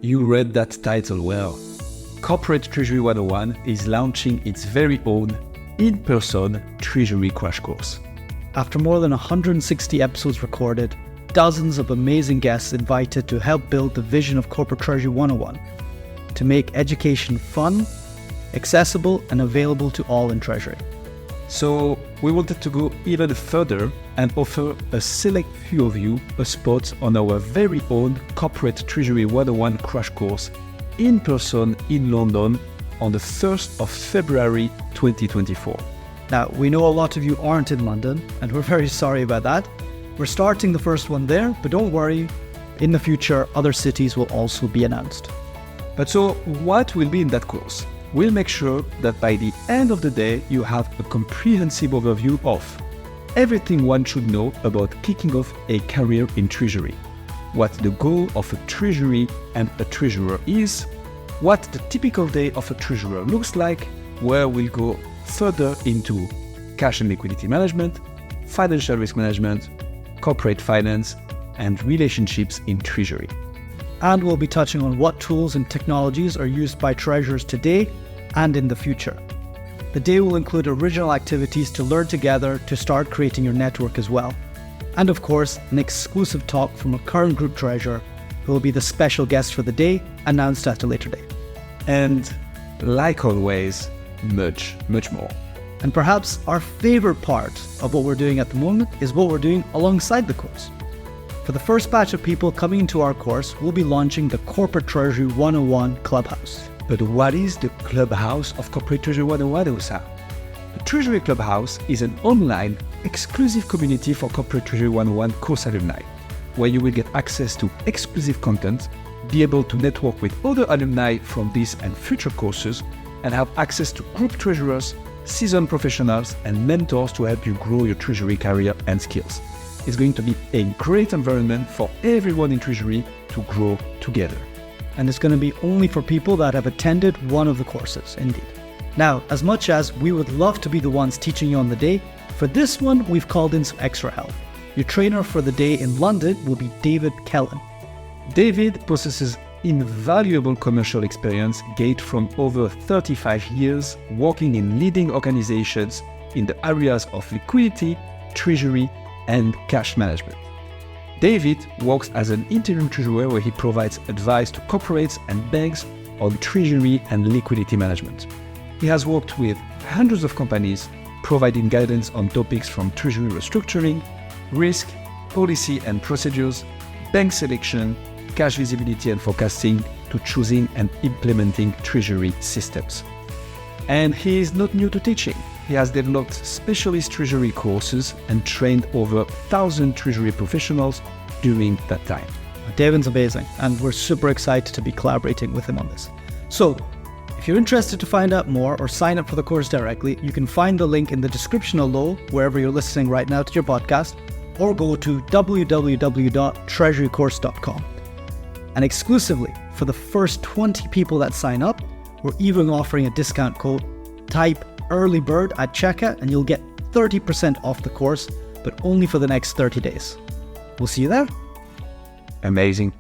You read that title well. Corporate Treasury 101 is launching its very own in-person Treasury Crash Course. After more than 160 episodes recorded, dozens of amazing guests invited to help build the vision of Corporate Treasury 101 to make education fun, accessible, and available to all in Treasury. So we wanted to go even further and offer a select few of you a spot on our very own Corporate Treasury 101 Crash Course in person in London on the 1st of February 2024. Now, we know a lot of you aren't in London, and we're very sorry about that. We're starting the first one there, but don't worry, in the future, other cities will also be announced. But so, what will be in that course? We'll make sure that by the end of the day, you have a comprehensive overview of everything one should know about kicking off a career in Treasury, what the goal of a Treasury and a Treasurer is, what the typical day of a Treasurer looks like, where we'll go further into cash and liquidity management, financial risk management, corporate finance, and relationships in Treasury. And we'll be touching on what tools and technologies are used by treasurers today and in the future. The day will include original activities to learn together to start creating your network as well. And of course, an exclusive talk from a current group treasurer who will be the special guest for the day, announced at a later date. And like always, much more. And perhaps our favorite part of what we're doing at the moment is what we're doing alongside the course. For the first batch of people coming into our course, we'll be launching the Corporate Treasury 101 Clubhouse. But what is the Clubhouse of Corporate Treasury 101, Osa? The Treasury Clubhouse is an online, exclusive community for Corporate Treasury 101 course alumni, where you will get access to exclusive content, be able to network with other alumni from this and future courses, and have access to group treasurers, seasoned professionals, and mentors to help you grow your Treasury career and skills. It's going to be a great environment for everyone in Treasury to grow together. And it's going to be only for people that have attended one of the courses, indeed. Now, as much as we would love to be the ones teaching you on the day, for this one, we've called in some extra help. Your trainer for the day in London will be David Kellen. David possesses invaluable commercial experience gained from over 35 years working in leading organizations in the areas of liquidity, treasury, and cash management. David works as an interim treasurer where he provides advice to corporates and banks on treasury and liquidity management. He has worked with hundreds of companies, providing guidance on topics from treasury restructuring, risk, policy and procedures, bank selection, cash visibility and forecasting, to choosing and implementing treasury systems. And he is not new to teaching. He has developed specialist treasury courses and trained over 1,000 treasury professionals during that time. David's amazing, and we're super excited to be collaborating with him on this. So, if you're interested to find out more or sign up for the course directly, you can find the link in the description below, wherever you're listening right now to your podcast, or go to www.treasurycourse.com. And exclusively for the first 20 people that sign up, we're even offering a discount code. Type EARLYBIRD at checkout and you'll get 30% off the course, but only for the next 30 days. We'll see you there. Amazing.